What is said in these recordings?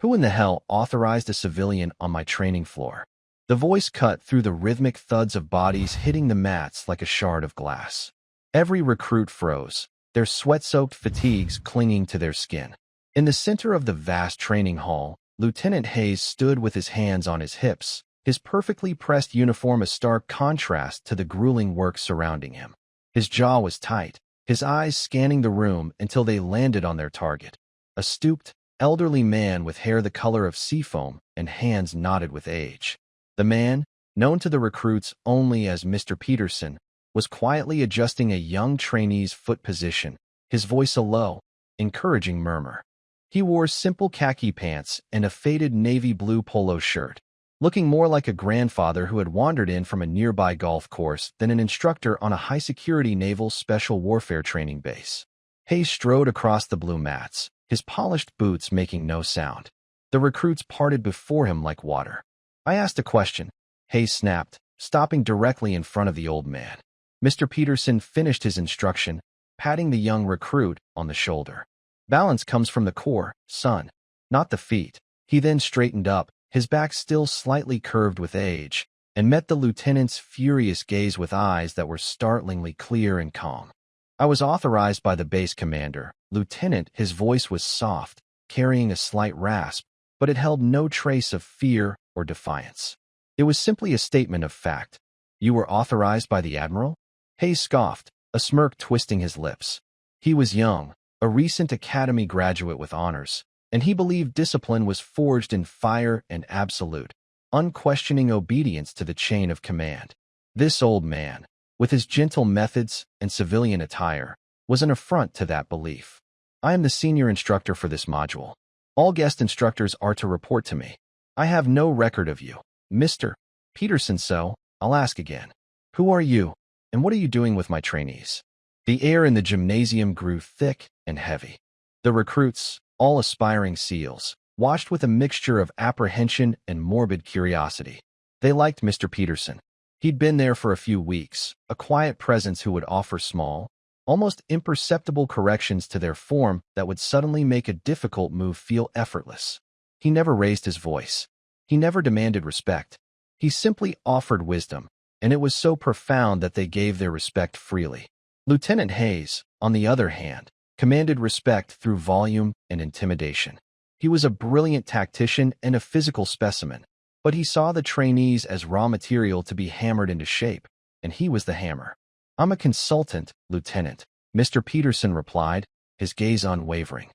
Who in the hell authorized a civilian on my training floor? The voice cut through the rhythmic thuds of bodies hitting the mats like a shard of glass. Every recruit froze, their sweat-soaked fatigues clinging to their skin. In the center of the vast training hall, Lieutenant Hayes stood with his hands on his hips, his perfectly pressed uniform a stark contrast to the grueling work surrounding him. His jaw was tight, his eyes scanning the room until they landed on their target. A stooped, elderly man with hair the color of seafoam and hands knotted with age. The man, known to the recruits only as Mr. Peterson, was quietly adjusting a young trainee's foot position, his voice a low, encouraging murmur. He wore simple khaki pants and a faded navy blue polo shirt, looking more like a grandfather who had wandered in from a nearby golf course than an instructor on a high-security naval special warfare training base. Hayes strode across the blue mats, his polished boots making no sound. The recruits parted before him like water. I asked a question, Hayes snapped, stopping directly in front of the old man. Mr. Peterson finished his instruction, patting the young recruit on the shoulder. Balance comes from the core, son, not the feet. He then straightened up, his back still slightly curved with age, and met the lieutenant's furious gaze with eyes that were startlingly clear and calm. I was authorized by the base commander, Lieutenant. His voice was soft, carrying a slight rasp, but it held no trace of fear or defiance. It was simply a statement of fact. You were authorized by the admiral? Hayes scoffed, a smirk twisting his lips. He was young, a recent academy graduate with honors, and he believed discipline was forged in fire and absolute, unquestioning obedience to the chain of command. This old man, with his gentle methods and civilian attire, was an affront to that belief. I am the senior instructor for this module. All guest instructors are to report to me. I have no record of you, Mr. Peterson, so I'll ask again. Who are you, and what are you doing with my trainees? The air in the gymnasium grew thick and heavy. The recruits, all aspiring SEALs, watched with a mixture of apprehension and morbid curiosity. They liked Mr. Peterson. He'd been there for a few weeks, a quiet presence who would offer small, almost imperceptible corrections to their form that would suddenly make a difficult move feel effortless. He never raised his voice. He never demanded respect. He simply offered wisdom, and it was so profound that they gave their respect freely. Lieutenant Hayes, on the other hand, commanded respect through volume and intimidation. He was a brilliant tactician and a physical specimen, but he saw the trainees as raw material to be hammered into shape, and he was the hammer. I'm a consultant, Lieutenant, Mr. Peterson replied, his gaze unwavering.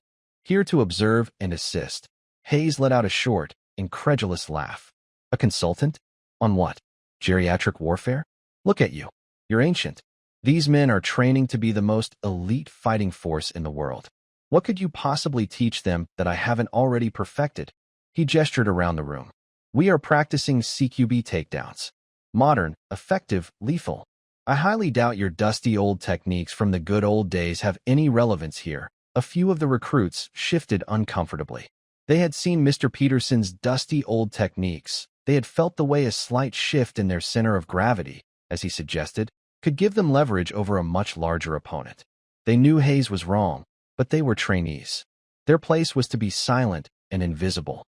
Here to observe and assist. Hayes let out a short, incredulous laugh. A consultant? On what? Geriatric warfare? Look at you. You're ancient. These men are training to be the most elite fighting force in the world. What could you possibly teach them that I haven't already perfected? He gestured around the room. We are practicing CQB takedowns. Modern, effective, lethal. I highly doubt your dusty old techniques from the good old days have any relevance here. A few of the recruits shifted uncomfortably. They had seen Mr. Peterson's dusty old techniques. They had felt the way a slight shift in their center of gravity, as he suggested, could give them leverage over a much larger opponent. They knew Hayes was wrong, but they were trainees. Their place was to be silent and invisible.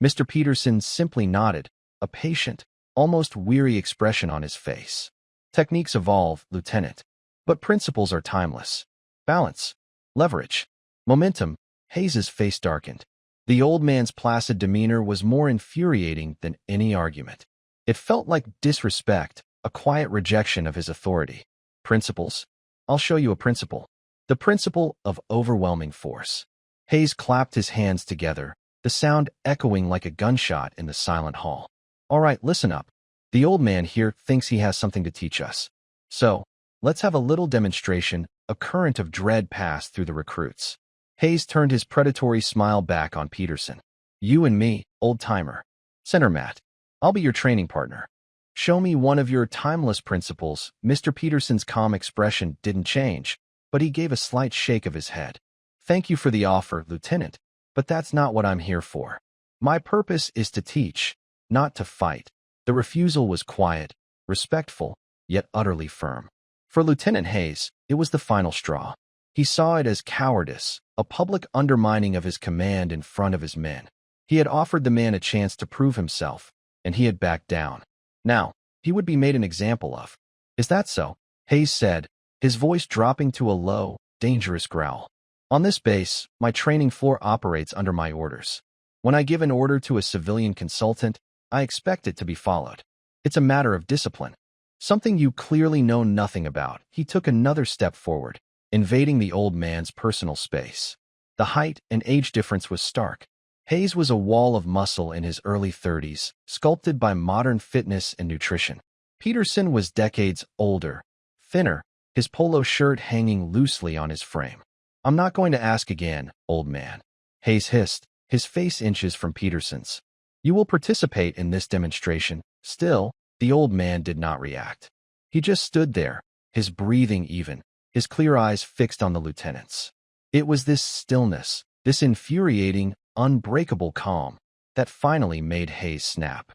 Mr. Peterson simply nodded, a patient, almost weary expression on his face. Techniques evolve, Lieutenant, but principles are timeless. Balance, leverage, momentum. Hayes's face darkened. The old man's placid demeanor was more infuriating than any argument. It felt like disrespect, a quiet rejection of his authority. Principles? I'll show you a principle. The principle of overwhelming force. Hayes clapped his hands together, the sound echoing like a gunshot in the silent hall. All right, listen up. The old man here thinks he has something to teach us. So, let's have a little demonstration. A current of dread passed through the recruits. Hayes turned his predatory smile back on Peterson. You and me, old-timer. Center mat. I'll be your training partner. Show me one of your timeless principles. Mr. Peterson's calm expression didn't change, but he gave a slight shake of his head. Thank you for the offer, Lieutenant, but that's not what I'm here for. My purpose is to teach, not to fight. The refusal was quiet, respectful, yet utterly firm. For Lieutenant Hayes, it was the final straw. He saw it as cowardice, a public undermining of his command in front of his men. He had offered the man a chance to prove himself, and he had backed down. Now, he would be made an example of. Is that so? Hayes said, his voice dropping to a low, dangerous growl. On this base, my training floor operates under my orders. When I give an order to a civilian consultant, I expect it to be followed. It's a matter of discipline. Something you clearly know nothing about. He took another step forward, invading the old man's personal space. The height and age difference was stark. Hayes was a wall of muscle in his early 30s, sculpted by modern fitness and nutrition. Peterson was decades older, thinner, his polo shirt hanging loosely on his frame. I'm not going to ask again, old man. Hayes hissed, his face inches from Peterson's. You will participate in this demonstration. Still, the old man did not react. He just stood there, his breathing even, his clear eyes fixed on the lieutenant's. It was this stillness, this infuriating, unbreakable calm, that finally made Hayes snap.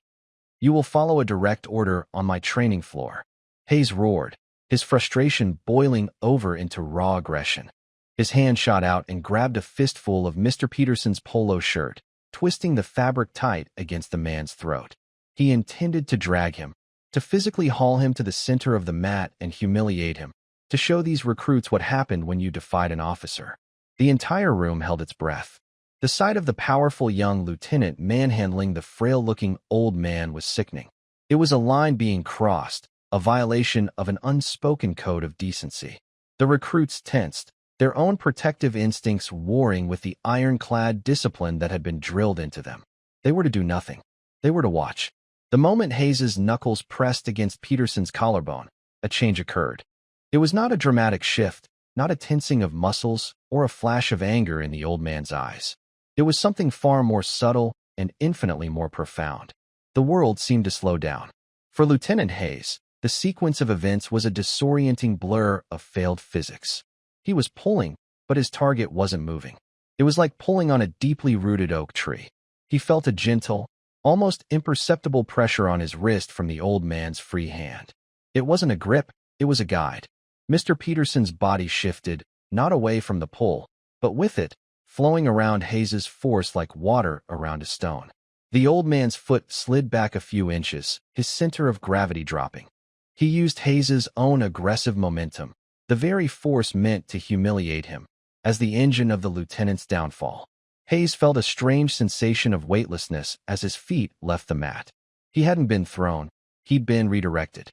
You will follow a direct order on my training floor. Hayes roared, his frustration boiling over into raw aggression. His hand shot out and grabbed a fistful of Mr. Peterson's polo shirt, twisting the fabric tight against the man's throat. He intended to drag him, to physically haul him to the center of the mat and humiliate him, to show these recruits what happened when you defied an officer. The entire room held its breath. The sight of the powerful young lieutenant manhandling the frail-looking old man was sickening. It was a line being crossed, a violation of an unspoken code of decency. The recruits tensed, their own protective instincts warring with the ironclad discipline that had been drilled into them. They were to do nothing. They were to watch. The moment Hayes's knuckles pressed against Peterson's collarbone, a change occurred. It was not a dramatic shift, not a tensing of muscles or a flash of anger in the old man's eyes. It was something far more subtle and infinitely more profound. The world seemed to slow down. For Lieutenant Hayes, the sequence of events was a disorienting blur of failed physics. He was pulling, but his target wasn't moving. It was like pulling on a deeply rooted oak tree. He felt a gentle, almost imperceptible pressure on his wrist from the old man's free hand. It wasn't a grip, it was a guide. Mr. Peterson's body shifted, not away from the pull, but with it, flowing around Hayes's force like water around a stone. The old man's foot slid back a few inches, his center of gravity dropping. He used Hayes's own aggressive momentum, the very force meant to humiliate him, as the engine of the lieutenant's downfall. Hayes felt a strange sensation of weightlessness as his feet left the mat. He hadn't been thrown, he'd been redirected.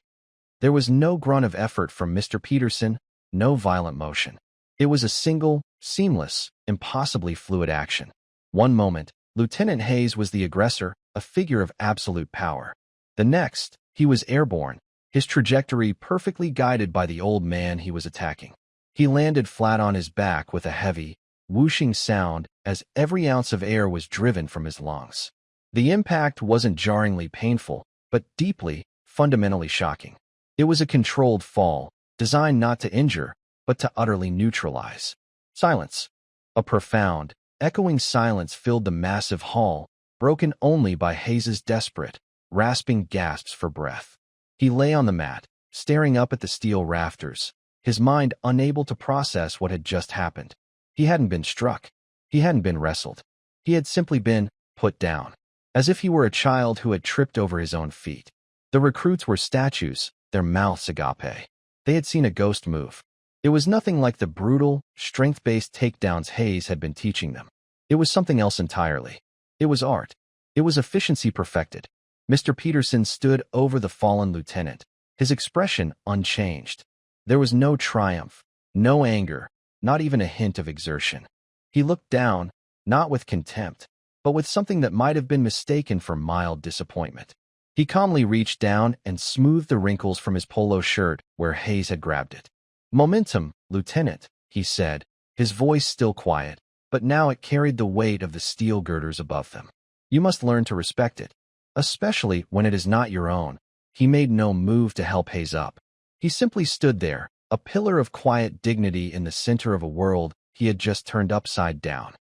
There was no grunt of effort from Mr. Peterson, no violent motion. It was a single, seamless, impossibly fluid action. One moment, Lieutenant Hayes was the aggressor, a figure of absolute power. The next, he was airborne, his trajectory perfectly guided by the old man he was attacking. He landed flat on his back with a heavy, whooshing sound as every ounce of air was driven from his lungs. The impact wasn't jarringly painful, but deeply, fundamentally shocking. It was a controlled fall, designed not to injure, but to utterly neutralize. Silence. A profound, echoing silence filled the massive hall, broken only by Hayes's desperate, rasping gasps for breath. He lay on the mat, staring up at the steel rafters, his mind unable to process what had just happened. He hadn't been struck. He hadn't been wrestled. He had simply been put down, as if he were a child who had tripped over his own feet. The recruits were statues, their mouths agape. They had seen a ghost move. It was nothing like the brutal, strength-based takedowns Hayes had been teaching them. It was something else entirely. It was art. It was efficiency perfected. Mr. Peterson stood over the fallen lieutenant, his expression unchanged. There was no triumph, no anger, not even a hint of exertion. He looked down, not with contempt, but with something that might have been mistaken for mild disappointment. He calmly reached down and smoothed the wrinkles from his polo shirt where Hayes had grabbed it. "Momentum, Lieutenant," he said, his voice still quiet, but now it carried the weight of the steel girders above them. "You must learn to respect it, especially when it is not your own." He made no move to help Hayes up. He simply stood there, a pillar of quiet dignity in the center of a world he had just turned upside down.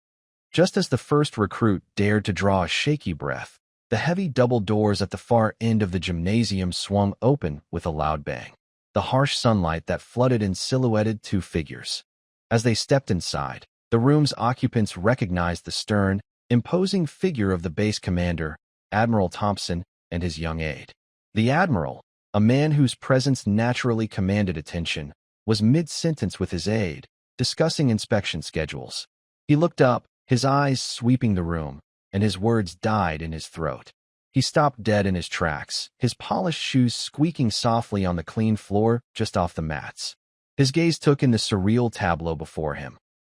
Just as the first recruit dared to draw a shaky breath, the heavy double doors at the far end of the gymnasium swung open with a loud bang. The harsh sunlight that flooded and silhouetted two figures. As they stepped inside, the room's occupants recognized the stern, imposing figure of the base commander, Admiral Thompson, and his young aide. The admiral, a man whose presence naturally commanded attention, was mid-sentence with his aide, discussing inspection schedules. He looked up, his eyes sweeping the room, and his words died in his throat. He stopped dead in his tracks, his polished shoes squeaking softly on the clean floor just off the mats. His gaze took in the surreal tableau before him.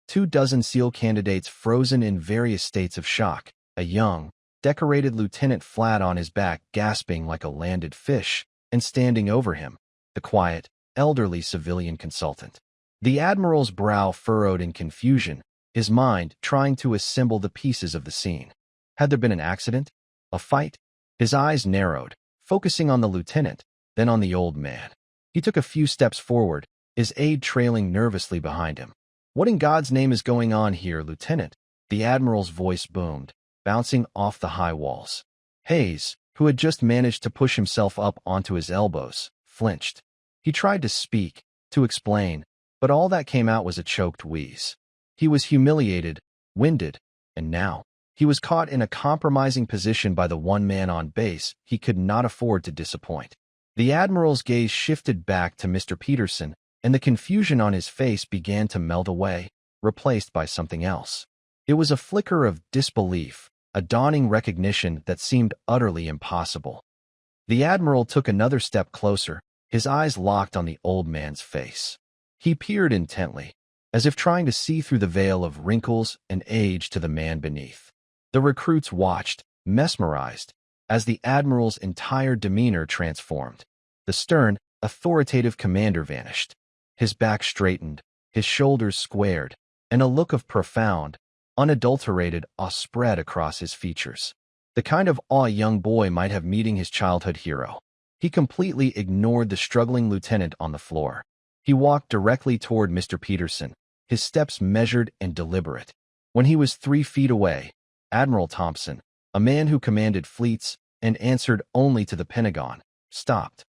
24 SEAL candidates frozen in various states of shock, a young, decorated lieutenant flat on his back gasping like a landed fish, and standing over him, the quiet, elderly civilian consultant. The admiral's brow furrowed in confusion, his mind trying to assemble the pieces of the scene. Had there been an accident? A fight? His eyes narrowed, focusing on the lieutenant, then on the old man. He took a few steps forward, his aide trailing nervously behind him. "What in God's name is going on here, Lieutenant?" The admiral's voice boomed, bouncing off the high walls. Hayes, who had just managed to push himself up onto his elbows, flinched. He tried to speak, to explain, but all that came out was a choked wheeze. He was humiliated, winded, and now he was caught in a compromising position by the one man on base he could not afford to disappoint. The admiral's gaze shifted back to Mr. Peterson, and the confusion on his face began to melt away, replaced by something else. It was a flicker of disbelief, a dawning recognition that seemed utterly impossible. The admiral took another step closer, his eyes locked on the old man's face. He peered intently, as if trying to see through the veil of wrinkles and age to the man beneath. The recruits watched, mesmerized, as the admiral's entire demeanor transformed. The stern, authoritative commander vanished. His back straightened, his shoulders squared, and a look of profound, unadulterated awe spread across his features. The kind of awe a young boy might have meeting his childhood hero. He completely ignored the struggling lieutenant on the floor. He walked directly toward Mr. Peterson, his steps measured and deliberate. When he was 3 feet away, Admiral Thompson, a man who commanded fleets and answered only to the Pentagon, stopped.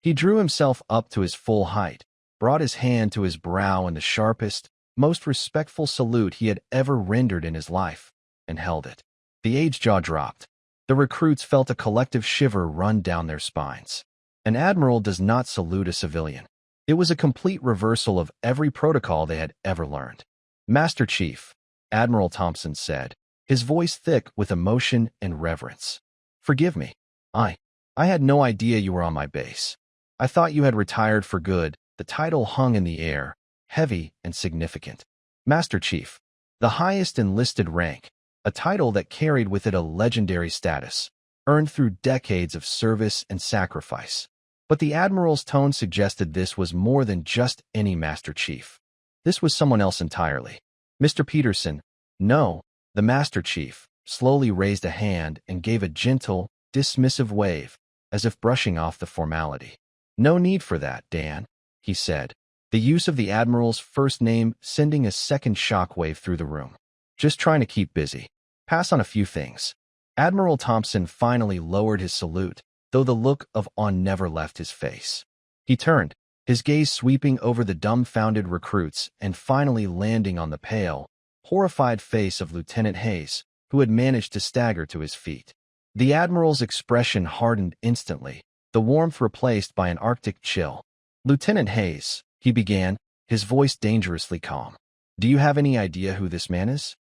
He drew himself up to his full height, brought his hand to his brow in the sharpest, most respectful salute he had ever rendered in his life, and held it. The aged jaw dropped. The recruits felt a collective shiver run down their spines. An admiral does not salute a civilian. It was a complete reversal of every protocol they had ever learned. "Master Chief," Admiral Thompson said, his voice thick with emotion and reverence. "Forgive me. I had no idea you were on my base. I thought you had retired for good." The title hung in the air, heavy and significant. Master Chief, the highest enlisted rank, a title that carried with it a legendary status, earned through decades of service and sacrifice. But the admiral's tone suggested this was more than just any Master Chief. This was someone else entirely. "Mr. Peterson, no." The Master Chief slowly raised a hand and gave a gentle, dismissive wave, as if brushing off the formality. "No need for that, Dan," he said, the use of the admiral's first name sending a second shockwave through the room. "Just trying to keep busy. Pass on a few things." Admiral Thompson finally lowered his salute, though the look of awe never left his face. He turned, his gaze sweeping over the dumbfounded recruits and finally landing on the pale, horrified face of Lieutenant Hayes, who had managed to stagger to his feet. The admiral's expression hardened instantly, the warmth replaced by an Arctic chill. "Lieutenant Hayes," he began, his voice dangerously calm. "Do you have any idea who this man is?"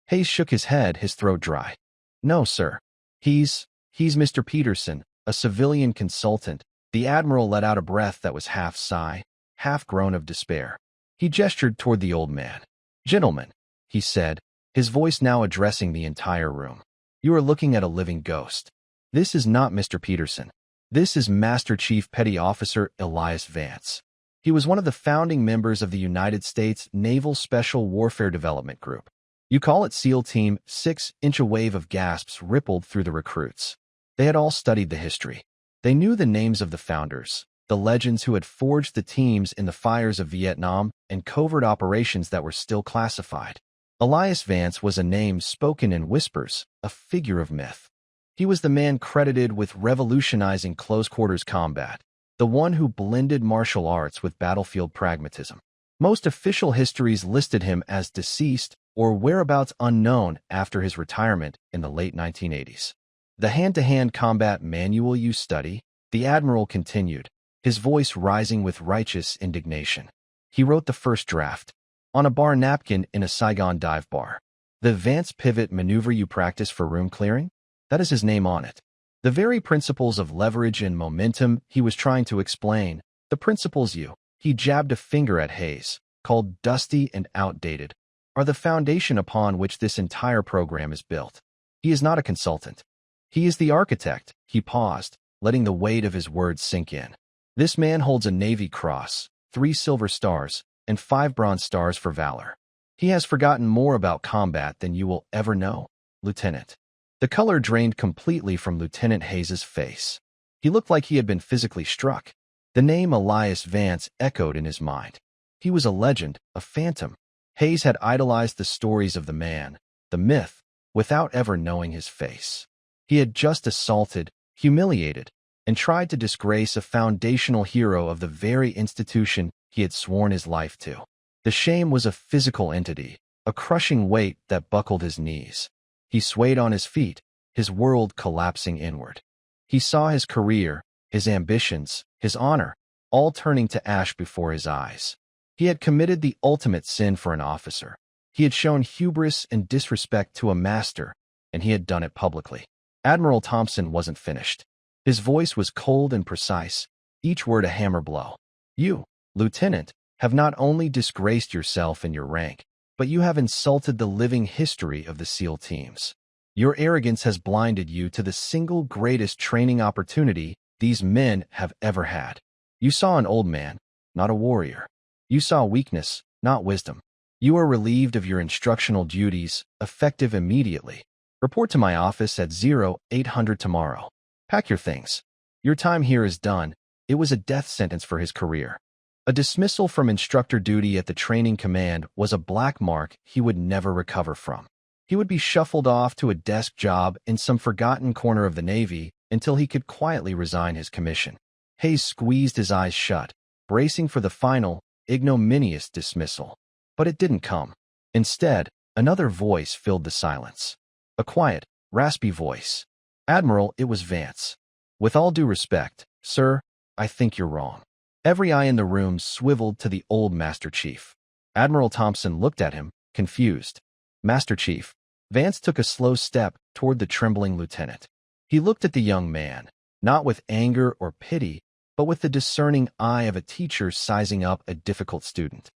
Hayes shook his head, his throat dry. "No, sir. He's Mr. Peterson, a civilian consultant." The admiral let out a breath that was half sigh, half groan of despair. He gestured toward the old man. "Gentlemen," he said, his voice now addressing the entire room, "you are looking at a living ghost. This is not Mr. Peterson. This is Master Chief Petty Officer Elias Vance. He was one of the founding members of the United States Naval Special Warfare Development Group. You call it SEAL Team 6" A wave of gasps rippled through the recruits. They had all studied the history. They knew the names of the founders, the legends who had forged the teams in the fires of Vietnam and covert operations that were still classified. Elias Vance was a name spoken in whispers, a figure of myth. He was the man credited with revolutionizing close-quarters combat, the one who blended martial arts with battlefield pragmatism. Most official histories listed him as deceased or whereabouts unknown after his retirement in the late 1980s. The hand-to-hand combat manual you study, the Admiral continued, his voice rising with righteous indignation. He wrote the first draft on a bar napkin in a Saigon dive bar. The advanced pivot maneuver you practice for room clearing? That is his name on it. The very principles of leverage and momentum he was trying to explain, the principles he jabbed a finger at Hayes, called dusty and outdated, are the foundation upon which this entire program is built. He is not a consultant. He is the architect. He paused, letting the weight of his words sink in. This man holds a Navy Cross, 3 silver stars, and 5 bronze stars for valor. He has forgotten more about combat than you will ever know, Lieutenant. The color drained completely from Lieutenant Hayes's face. He looked like he had been physically struck. The name Elias Vance echoed in his mind. He was a legend, a phantom. Hayes had idolized the stories of the man, the myth, without ever knowing his face. He had just assaulted, humiliated, and tried to disgrace a foundational hero of the very institution he had sworn his life to. The shame was a physical entity, a crushing weight that buckled his knees. He swayed on his feet, his world collapsing inward. He saw his career, his ambitions, his honor, all turning to ash before his eyes. He had committed the ultimate sin for an officer. He had shown hubris and disrespect to a master, and he had done it publicly. Admiral Thompson wasn't finished. His voice was cold and precise, each word a hammer blow. You, Lieutenant, have not only disgraced yourself and your rank, but you have insulted the living history of the SEAL teams. Your arrogance has blinded you to the single greatest training opportunity these men have ever had. You saw an old man, not a warrior. You saw weakness, not wisdom. You are relieved of your instructional duties, effective immediately. Report to my office at 0800 tomorrow. Pack your things. Your time here is done. It was a death sentence for his career. A dismissal from instructor duty at the training command was a black mark he would never recover from. He would be shuffled off to a desk job in some forgotten corner of the Navy until he could quietly resign his commission. Hayes squeezed his eyes shut, bracing for the final, ignominious dismissal. But it didn't come. Instead, another voice filled the silence. A quiet, raspy voice. Admiral, it was Vance. With all due respect, sir, I think you're wrong. Every eye in the room swiveled to the old Master Chief. Admiral Thompson looked at him, confused. Master Chief. Vance took a slow step toward the trembling lieutenant. He looked at the young man, not with anger or pity, but with the discerning eye of a teacher sizing up a difficult student.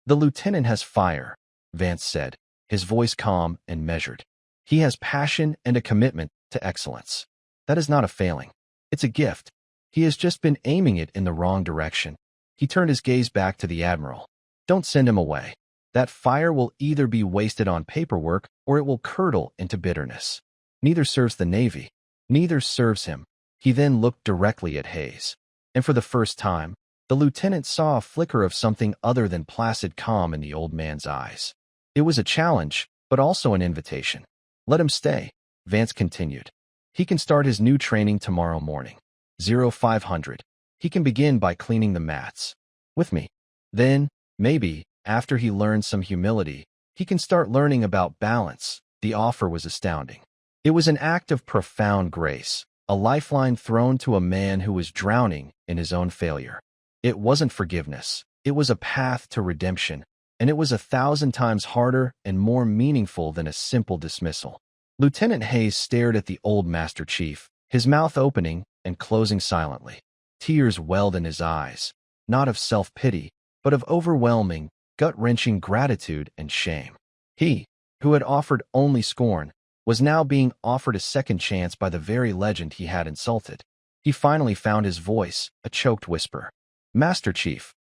The lieutenant has fire, Vance said, his voice calm and measured. He has passion and a commitment to excellence. That is not a failing. It's a gift. He has just been aiming it in the wrong direction. He turned his gaze back to the Admiral. Don't send him away. That fire will either be wasted on paperwork or it will curdle into bitterness. Neither serves the Navy. Neither serves him. He then looked directly at Hayes. And for the first time, the lieutenant saw a flicker of something other than placid calm in the old man's eyes. It was a challenge, but also an invitation. Let him stay, Vance continued. He can start his new training tomorrow morning. 0500. He can begin by cleaning the mats. With me. Then, maybe, after he learns some humility, he can start learning about balance. The offer was astounding. It was an act of profound grace, a lifeline thrown to a man who was drowning in his own failure. It wasn't forgiveness. It was a path to redemption, and it was 1,000 times harder and more meaningful than a simple dismissal. Lieutenant Hayes stared at the old Master Chief, his mouth opening and closing silently. Tears welled in his eyes, not of self-pity, but of overwhelming, gut-wrenching gratitude and shame. He, who had offered only scorn, was now being offered a second chance by the very legend he had insulted. He finally found his voice, a choked whisper. Master Chief.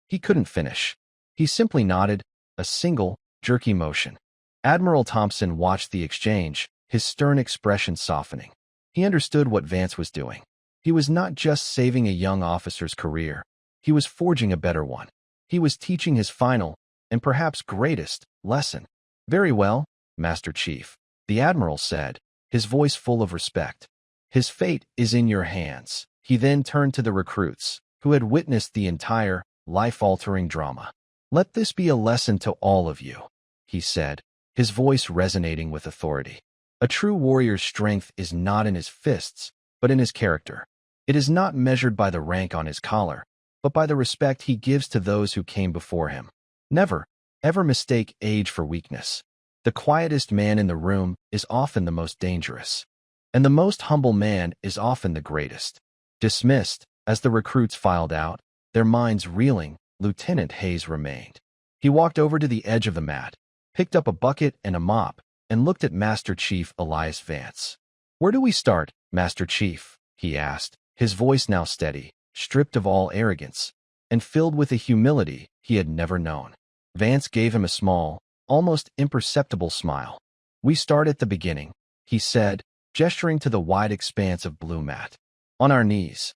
He couldn't finish. He simply nodded, a single, jerky motion. Admiral Thompson watched the exchange, his stern expression softening. He understood what Vance was doing. He was not just saving a young officer's career. He was forging a better one. He was teaching his final, and perhaps greatest, lesson. Very well, Master Chief, the Admiral said, his voice full of respect. His fate is in your hands. He then turned to the recruits, who had witnessed the entire, life-altering drama. Let this be a lesson to all of you. he said, his voice resonating with authority. A true warrior's strength is not in his fists, but in his character. It is not measured by the rank on his collar, but by the respect he gives to those who came before him. Never, ever mistake age for weakness. The quietest man in the room is often the most dangerous, and the most humble man is often the greatest. Dismissed, as the recruits filed out, their minds reeling, Lieutenant Hayes remained. He walked over to the edge of the mat, picked up a bucket and a mop, and looked at Master Chief Elias Vance. "Where do we start, Master Chief?" he asked, his voice now steady, stripped of all arrogance, and filled with a humility he had never known. Vance gave him a small, almost imperceptible smile. "We start at the beginning," he said, gesturing to the wide expanse of blue mat. "On our knees."